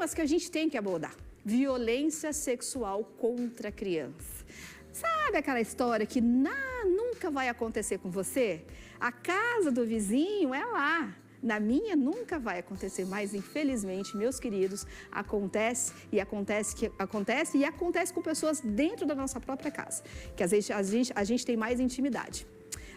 temas que a gente tem que abordar. Violência sexual contra a criança. Sabe aquela história que nunca vai acontecer com você? A casa do vizinho é lá. Na minha nunca vai acontecer, mas infelizmente, meus queridos, acontece com pessoas dentro da nossa própria casa, que às vezes a gente tem mais intimidade.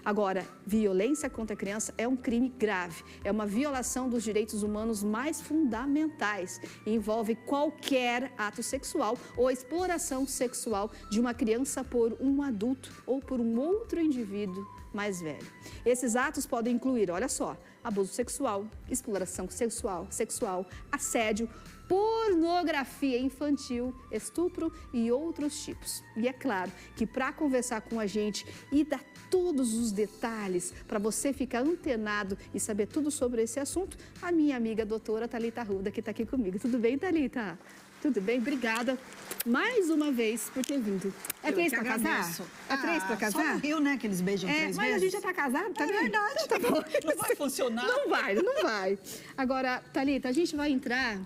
Agora, violência contra a criança é um crime grave, é uma violação dos direitos humanos mais fundamentais e envolve qualquer ato sexual ou exploração sexual de uma criança por um adulto ou por um outro indivíduo mais velho. Esses atos podem incluir, olha só, abuso sexual, exploração sexual, assédio, pornografia infantil, estupro e outros tipos. E é claro que para conversar com a gente e dar todos os detalhes, para você ficar antenado e saber tudo sobre esse assunto, a minha amiga doutora Thalita Arruda, que está aqui comigo. Tudo bem, Thalita? Tudo bem? Obrigada mais uma vez por ter vindo. É três para casar? É três para casar? Só no Rio, né, que eles beijam três vezes. Mas a gente já está casado, tá bem? É verdade, tá bom. Não vai funcionar. Não vai. Agora, Thalita, a gente vai entrar,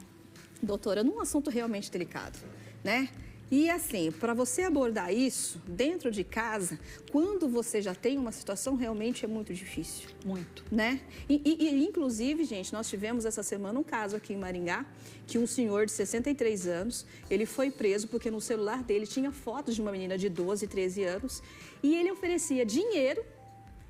doutora, num assunto realmente delicado, né? E assim, para você abordar isso dentro de casa, quando você já tem uma situação, realmente é muito difícil. Muito. Né? E inclusive, gente, nós tivemos essa semana um caso aqui em Maringá, que um senhor de 63 anos, ele foi preso porque no celular dele tinha fotos de uma menina de 12, 13 anos e ele oferecia dinheiro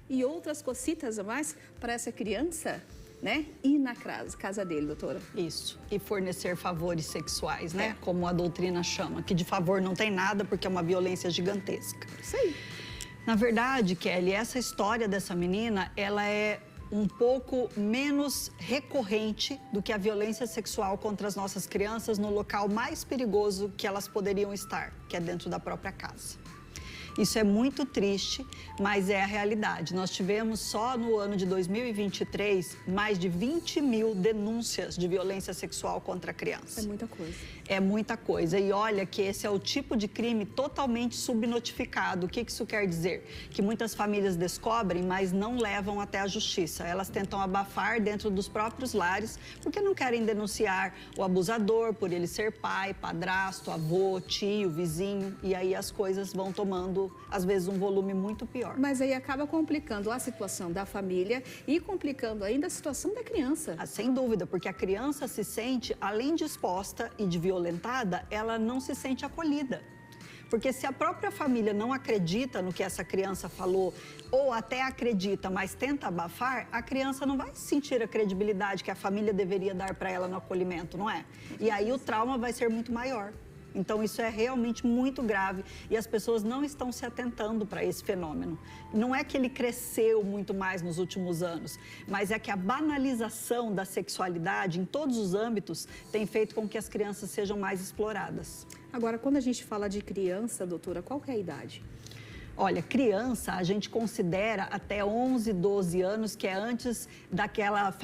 e outras cositas a mais para essa criança, né? E na casa dele, doutora. Isso. E fornecer favores sexuais, né? Como a doutrina chama, que de favor não tem nada porque é uma violência gigantesca. Isso aí. Na verdade, Kelly, essa história dessa menina, ela é um pouco menos recorrente do que a violência sexual contra as nossas crianças no local mais perigoso que elas poderiam estar, que é dentro da própria casa. Isso é muito triste, mas é a realidade. Nós tivemos só no ano de 2023 mais de 20 mil denúncias de violência sexual contra a criança. É muita coisa. É muita coisa. E olha que esse é o tipo de crime totalmente subnotificado. O que isso quer dizer? Que muitas famílias descobrem, mas não levam até a justiça. Elas tentam abafar dentro dos próprios lares, porque não querem denunciar o abusador por ele ser pai, padrasto, avô, tio, vizinho. E aí as coisas vão tomando, às vezes, um volume muito pior. Mas aí acaba complicando a situação da família e complicando ainda a situação da criança. Ah, sem dúvida, porque a criança se sente, além de exposta e de violentada, ela não se sente acolhida. Porque se a própria família não acredita no que essa criança falou, ou até acredita, mas tenta abafar, a criança não vai sentir a credibilidade que a família deveria dar para ela no acolhimento, não é? E aí o trauma vai ser muito maior. Então, isso é realmente muito grave e as pessoas não estão se atentando para esse fenômeno. Não é que ele cresceu muito mais nos últimos anos, mas é que a banalização da sexualidade em todos os âmbitos tem feito com que as crianças sejam mais exploradas. Agora, quando a gente fala de criança, doutora, qual que é a idade? Olha, criança a gente considera até 11, 12 anos, que é antes daquela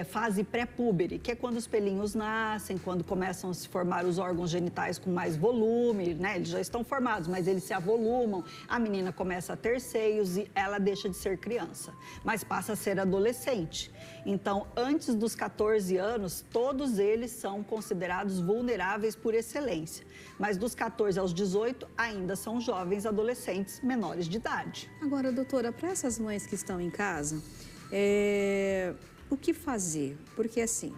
fase pré-púbere, que é quando os pelinhos nascem, quando começam a se formar os órgãos genitais com mais volume, né? Eles já estão formados, mas eles se avolumam, a menina começa a ter seios e ela deixa de ser criança, mas passa a ser adolescente. Então, antes dos 14 anos, todos eles são considerados vulneráveis por excelência, mas dos 14 aos 18 ainda são jovens adolescentes menores de idade. Agora, doutora, para essas mães que estão em casa, o que fazer? Porque assim,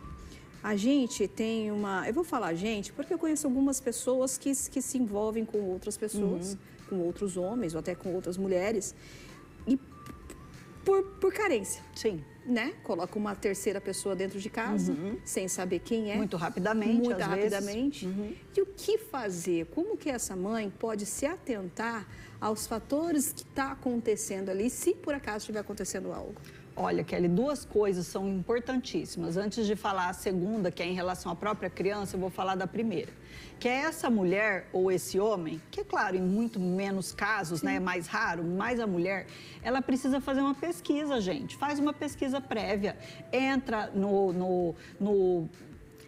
a gente tem uma... Eu vou falar gente, porque eu conheço algumas pessoas que se envolvem com outras pessoas, com outros homens ou até com outras mulheres, e por carência. Sim. Né? Coloca uma terceira pessoa dentro de casa, sem saber quem é. Muito rapidamente, Muito rapidamente. E o que fazer? Como que essa mãe pode se atentar aos fatores que está acontecendo ali, se por acaso estiver acontecendo algo? Olha, Kelly, duas coisas são importantíssimas. Antes de falar a segunda, que é em relação à própria criança, eu vou falar da primeira. Que é essa mulher ou esse homem, que é claro, em muito menos casos, né, é mais raro, mas a mulher, ela precisa fazer uma pesquisa, gente. Faz uma pesquisa prévia, entra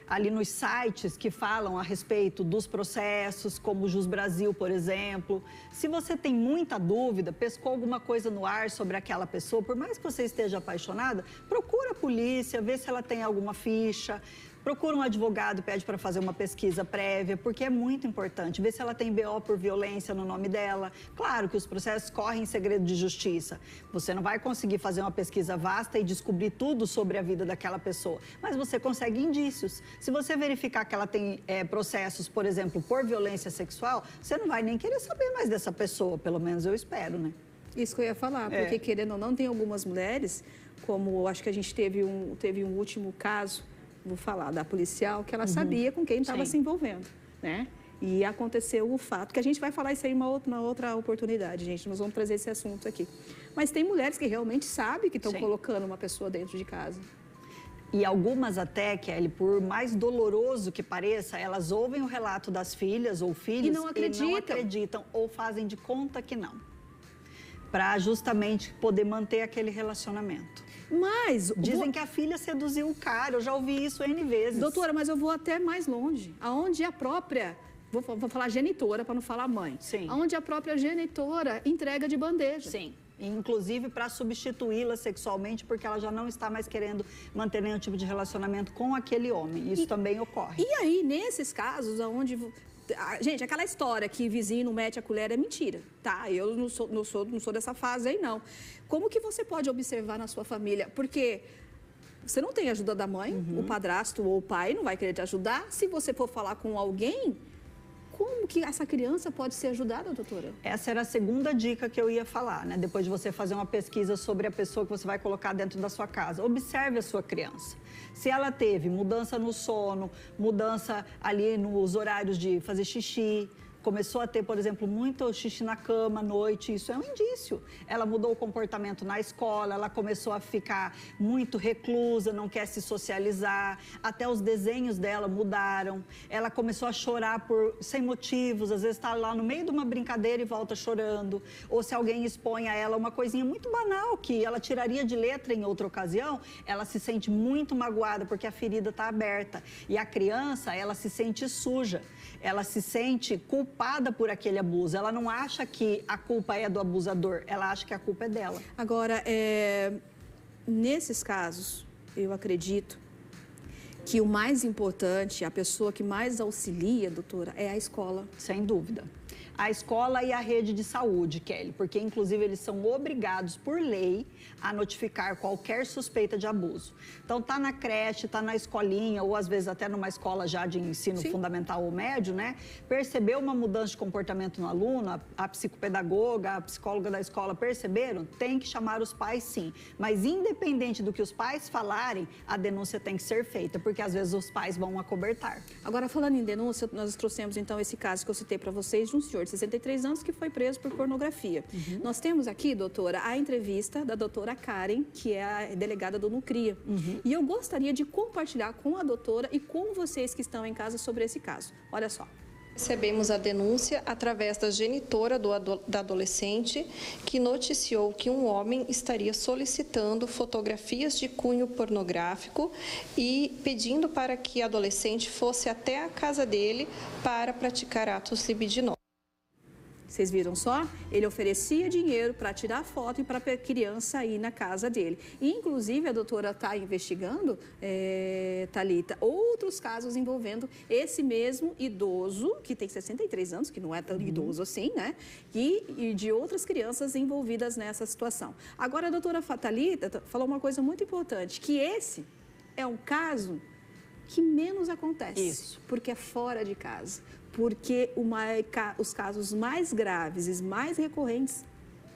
ali nos sites que falam a respeito dos processos, como o Jus Brasil, por exemplo. Se você tem muita dúvida, pescou alguma coisa no ar sobre aquela pessoa, por mais que você esteja apaixonada, procura a polícia, vê se ela tem alguma ficha, procura um advogado, pede para fazer uma pesquisa prévia, porque é muito importante. Ver se ela tem BO por violência no nome dela. Claro que os processos correm em segredo de justiça. Você não vai conseguir fazer uma pesquisa vasta e descobrir tudo sobre a vida daquela pessoa, mas você consegue indícios. Se você verificar que ela tem processos, por exemplo, por violência sexual, você não vai nem querer saber mais dessa pessoa, pelo menos eu espero, né? Isso que eu ia falar, porque querendo ou não, tem algumas mulheres, como acho que a gente teve um último caso, vou falar, da policial, que ela sabia com quem estava se envolvendo, né? E aconteceu o fato, que a gente vai falar isso aí uma outra oportunidade, gente, nós vamos trazer esse assunto aqui. Mas tem mulheres que realmente sabem que estão colocando uma pessoa dentro de casa. E algumas até, Kelly, por mais doloroso que pareça, elas ouvem o relato das filhas ou filhos e não acreditam ou fazem de conta que não. Para justamente poder manter aquele relacionamento. Mas... Dizem que a filha seduziu o cara, eu já ouvi isso N vezes. Doutora, mas eu vou até mais longe. Aonde a própria, vou falar genitora para não falar mãe. Sim. Aonde a própria genitora entrega de bandeja. Sim. Inclusive para substituí-la sexualmente, porque ela já não está mais querendo manter nenhum tipo de relacionamento com aquele homem. Isso também ocorre. E aí, nesses casos, aonde... Gente, aquela história que vizinho não mete a colher é mentira, tá? Eu não sou dessa fase aí, não. Como que você pode observar na sua família? Porque você não tem ajuda da mãe, o padrasto ou o pai não vai querer te ajudar. Se você for falar com alguém, como que essa criança pode ser ajudada, doutora? Essa era a segunda dica que eu ia falar, né? Depois de você fazer uma pesquisa sobre a pessoa que você vai colocar dentro da sua casa. Observe a sua criança. Se ela teve mudança no sono, mudança ali nos horários de fazer xixi, começou a ter, por exemplo, muito xixi na cama à noite, isso é um indício. Ela mudou o comportamento na escola, ela começou a ficar muito reclusa, não quer se socializar, até os desenhos dela mudaram. Ela começou a chorar sem motivos, às vezes está lá no meio de uma brincadeira e volta chorando. Ou se alguém expõe a ela uma coisinha muito banal, que ela tiraria de letra em outra ocasião, ela se sente muito magoada porque a ferida está aberta. E a criança, ela se sente suja, ela se sente culpada por aquele abuso. Ela não acha que a culpa é do abusador, ela acha que a culpa é dela. Agora, nesses casos, eu acredito que o mais importante, a pessoa que mais auxilia, doutora, é a escola. Sem dúvida. A escola e a rede de saúde, Kelly, porque inclusive eles são obrigados por lei a notificar qualquer suspeita de abuso. Então tá na creche, tá na escolinha ou às vezes até numa escola já de ensino fundamental ou médio, né? Percebeu uma mudança de comportamento no aluno, a psicopedagoga, a psicóloga da escola perceberam? Tem que chamar os pais sim, mas independente do que os pais falarem, a denúncia tem que ser feita, porque às vezes os pais vão acobertar. Agora falando em denúncia, nós trouxemos então esse caso que eu citei para vocês de um senhor de 63 anos que foi preso por pornografia. Nós temos aqui, doutora, a entrevista da doutora Karen, que é a delegada do Nucria. E eu gostaria de compartilhar com a doutora e com vocês que estão em casa sobre esse caso. Olha só. Recebemos a denúncia através da genitora da adolescente, que noticiou que um homem estaria solicitando fotografias de cunho pornográfico e pedindo para que a adolescente fosse até a casa dele para praticar atos libidinosos. Vocês viram só? Ele oferecia dinheiro para tirar foto e para a criança ir na casa dele. E, inclusive, a doutora está investigando, Thalita, outros casos envolvendo esse mesmo idoso, que tem 63 anos, que não é tão idoso assim, né? E de outras crianças envolvidas nessa situação. Agora, a doutora Thalita falou uma coisa muito importante, que esse é um caso que menos acontece. Isso. Porque é fora de casa. Porque os casos mais graves e mais recorrentes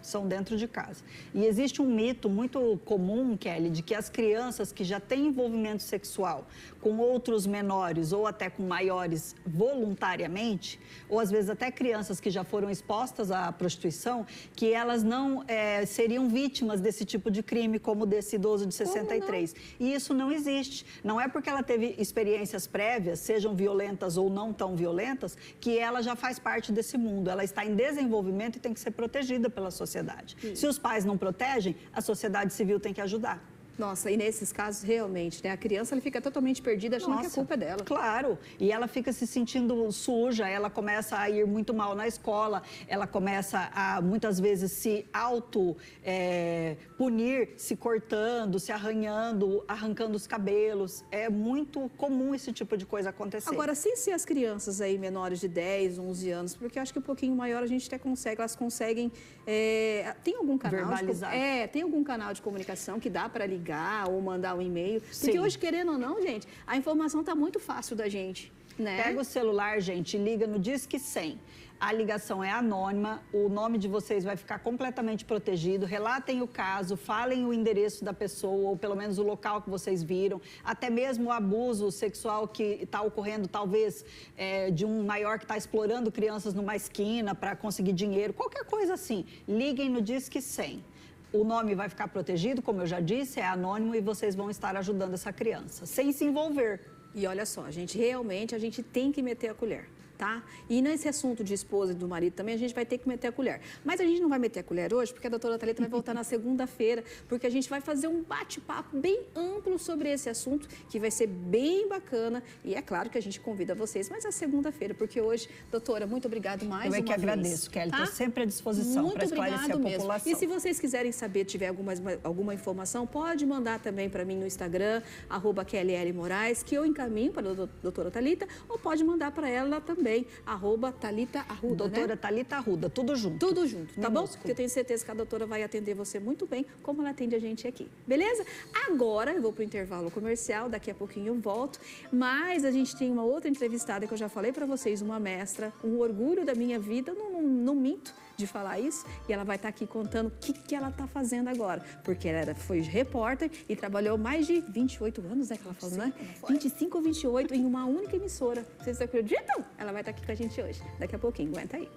são dentro de casa. E existe um mito muito comum, Kelly, de que as crianças que já têm envolvimento sexual com outros menores ou até com maiores voluntariamente, ou às vezes até crianças que já foram expostas à prostituição, que elas não seriam vítimas desse tipo de crime como desse idoso de 63. E isso não existe. Não é porque ela teve experiências prévias, sejam violentas ou não tão violentas, que ela já faz parte desse mundo. Ela está em desenvolvimento e tem que ser protegida pela sociedade. Se os pais não protegem, a sociedade civil tem que ajudar. Nossa, e nesses casos, realmente, né? A criança ela fica totalmente perdida achando que a culpa é dela. Claro, e ela fica se sentindo suja, ela começa a ir muito mal na escola, ela começa a, muitas vezes, se punir, se cortando, se arranhando, arrancando os cabelos. É muito comum esse tipo de coisa acontecer. Agora, sem ser as crianças aí menores de 10, 11 anos, porque eu acho que um pouquinho maior a gente até consegue, elas conseguem... tem algum canal? Verbalizar. Tem algum canal de comunicação que dá para ligar ou mandar um e-mail? Porque Sim. hoje, querendo ou não, gente, a informação está muito fácil da gente, né? Pega o celular, gente, liga no Disque 100. A ligação é anônima, o nome de vocês vai ficar completamente protegido. Relatem o caso, falem o endereço da pessoa, ou pelo menos o local que vocês viram. Até mesmo o abuso sexual que está ocorrendo, talvez, de um maior que está explorando crianças numa esquina para conseguir dinheiro. Qualquer coisa assim, liguem no Disque 100. O nome vai ficar protegido, como eu já disse, é anônimo e vocês vão estar ajudando essa criança, sem se envolver. E olha só, gente, realmente a gente tem que meter a colher, tá? E nesse assunto de esposa e do marido também, a gente vai ter que meter a colher. Mas a gente não vai meter a colher hoje, porque a doutora Thalita vai voltar na segunda-feira, porque a gente vai fazer um bate-papo bem amplo sobre esse assunto, que vai ser bem bacana. E é claro que a gente convida vocês, mas é segunda-feira, porque hoje, doutora, muito obrigado mais uma vez. Eu é que agradeço, Kelly, estou sempre à disposição para esclarecer a população. E se vocês quiserem saber, tiver alguma informação, pode mandar também para mim no Instagram, @KLLMoraes, que eu encaminho para a doutora Thalita, ou pode mandar para ela também, @ThalitaArruda, doutora, né? Thalita Arruda, tudo junto. Tudo junto, tá bom? Minúsculo. Porque eu tenho certeza que a doutora vai atender você muito bem, como ela atende a gente aqui, beleza? Agora eu vou para o intervalo comercial, daqui a pouquinho eu volto, mas a gente tem uma outra entrevistada que eu já falei para vocês, uma mestra, um orgulho da minha vida, não minto de falar isso, e ela vai estar aqui contando o que ela está fazendo agora, porque ela foi repórter e trabalhou mais de 28 anos, né, que ela falou, né? 25 ou 28 em uma única emissora. Vocês acreditam? Ela vai estar aqui com a gente hoje. Daqui a pouquinho, aguenta aí.